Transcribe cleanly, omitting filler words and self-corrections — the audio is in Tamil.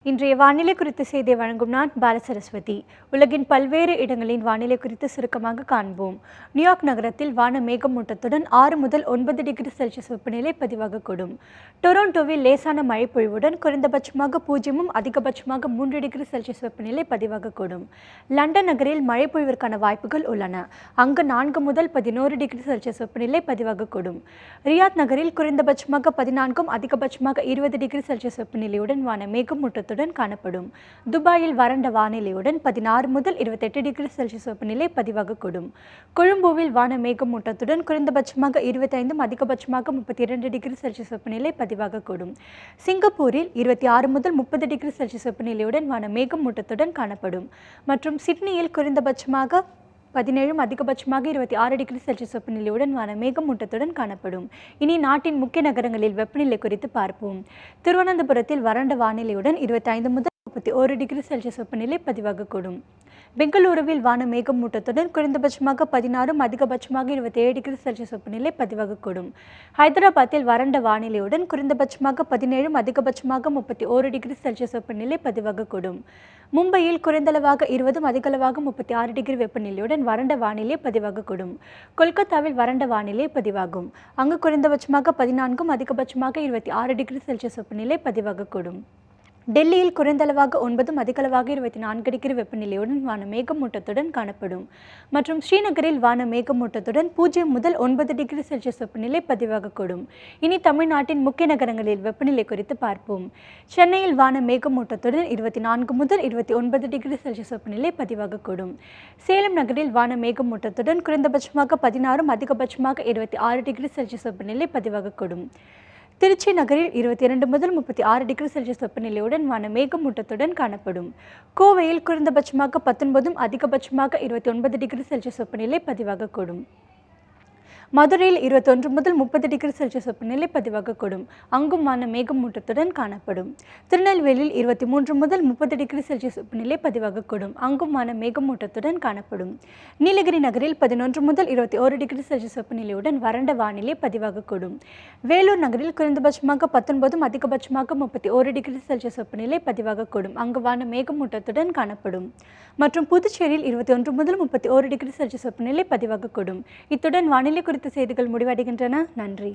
இன்றைய வானிலை குறித்த செய்தியை வழங்கும் நான் பாலசரஸ்வதி. உலகின் பல்வேறு இடங்களின் வானிலை குறித்து சுருக்கமாக காண்போம். நியூயார்க் நகரத்தில் வான மேகமூட்டத்துடன் 6 முதல் 9 டிகிரி செல்சியஸ் வெப்பநிலை பதிவாகக்கூடும். டொரண்டோவில் லேசான மழை பொழிவுடன் குறைந்தபட்சமாக 0 அதிகபட்சமாக 3 டிகிரி செல்சியஸ் வெப்பநிலை பதிவாகக்கூடும். லண்டன் நகரில் மழை பொழிவிற்கான வாய்ப்புகள் உள்ளன. அங்கு 4 முதல் 11 டிகிரி செல்சியஸ் வெப்பநிலை பதிவாகக்கூடும். ரியாத் நகரில் குறைந்தபட்சமாக 14 அதிகபட்சமாக 20 டிகிரி செல்சியஸ் வெப்பநிலையுடன் வான மேகமூட்டத்துடன் காணப்படும். துபாயில் வறண்ட வானிலையுடன் 16 முதல் 28 டிகிரி செல்சியஸ் வெப்பநிலை பதிவாகக்கூடும். கொழும்புவில் வான மேகமூட்டத்துடன் குறைந்தபட்சமாக 25 அதிகபட்சமாக 32 டிகிரி செல்சியஸ் வெப்பநிலை பதிவாகக்கூடும். சிங்கப்பூரில் 26 முதல் 30 டிகிரி செல்சியஸ் வெப்பநிலையுடன் வான மேகமூட்டத்துடன் காணப்படும். மற்றும் சிட்னியில் குறைந்தபட்சமாக 17 அதிகபட்சமாக 26 டிகிரி செல்சியஸ் வெப்பநிலையுடன் வான மேகமூட்டத்துடன் காணப்படும். இனி நாட்டின் முக்கிய நகரங்களில் வெப்பநிலை குறித்து பார்ப்போம். திருவனந்தபுரத்தில் வறண்ட வானிலையுடன் 25 முதல் 31 டிகிரி செல்சியஸ் வெப்பநிலை பதிவாகக்கூடும். பெங்களூருவில் வான மேகமூட்டத்துடன் குறைந்தபட்சமாக 16 அதிகபட்சமாக 27 டிகிரி செல்சியஸ் வெப்பநிலை பதிவாகக்கூடும். ஹைதராபாத்தில் வறண்ட வானிலையுடன் குறைந்தபட்சமாக 17 அதிகபட்சமாக 31 டிகிரி செல்சியஸ் வெப்பநிலை பதிவாகக்கூடும். மும்பையில் குறைந்தளவாக 20 அதிகளவாக 36 டிகிரி வெப்பநிலையுடன் வறண்ட வானிலை பதிவாகக்கூடும். கொல்கத்தாவில் வறண்ட வானிலை பதிவாகும். அங்கு குறைந்தபட்சமாக 14 அதிகபட்சமாக 26 டிகிரி செல்சியஸ் வெப்பநிலை பதிவாகக்கூடும். டெல்லியில் குறைந்தளவாக 9 அதிகளவாக 24 டிகிரி வெப்பநிலையுடன் வான மேகமூட்டத்துடன் காணப்படும். மற்றும் ஸ்ரீநகரில் வான மேகமூட்டத்துடன் 0 முதல் 9 டிகிரி செல்சியஸ் வெப்பநிலை பதிவாகக்கூடும். இனி தமிழ்நாட்டின் முக்கிய நகரங்களில் வெப்பநிலை குறித்து பார்ப்போம். சென்னையில் வான மேகமூட்டத்துடன் 24 முதல் 29 டிகிரி செல்சியஸ் வெப்பநிலை பதிவாகக்கூடும். சேலம் நகரில் வான மேகமூட்டத்துடன் குறைந்தபட்சமாக 16 அதிகபட்சமாக 26 டிகிரி செல்சியஸ் வெப்பநிலை பதிவாகக்கூடும். திருச்சி நகரில் 22 முதல் 36 டிகிரி செல்சியஸ் வெப்பநிலையுடன் வான மேகமூட்டத்துடன் காணப்படும். கோவையில் குறைந்தபட்சமாக 19 அதிகபட்சமாக 29 டிகிரி செல்சியஸ் வெப்பநிலை பதிவாகக்கூடும். மதுரையில் 21 முதல் 30 டிகிரி செல்சியஸ் வெப்பநிலை பதிவாகக்கூடும். அங்கும் வான மேகமூட்டத்துடன் காணப்படும். திருநெல்வேலியில் 23 முதல் 30 டிகிரி செல்சியஸ் வெப்பநிலை பதிவாகக்கூடும். அங்கும் வான மேகமூட்டத்துடன் காணப்படும். நீலகிரி நகரில் 11 முதல் 21 டிகிரி செல்சியஸ் வெப்பநிலையுடன் வறண்ட வானிலை பதிவாகக்கூடும். வேலூர் நகரில் குறைந்தபட்சமாக 19 அதிகபட்சமாக 31 டிகிரி செல்சியஸ் வெப்பநிலை பதிவாகக்கூடும். அங்கு வான மேகமூட்டத்துடன் காணப்படும். மற்றும் புதுச்சேரியில் 21 முதல் 31 டிகிரி செல்சியஸ் வெப்பநிலை பதிவாகக்கூடும். இத்துடன் வானிலை குறித்த செய்திகள் முடிவடைகின்றன. நன்றி.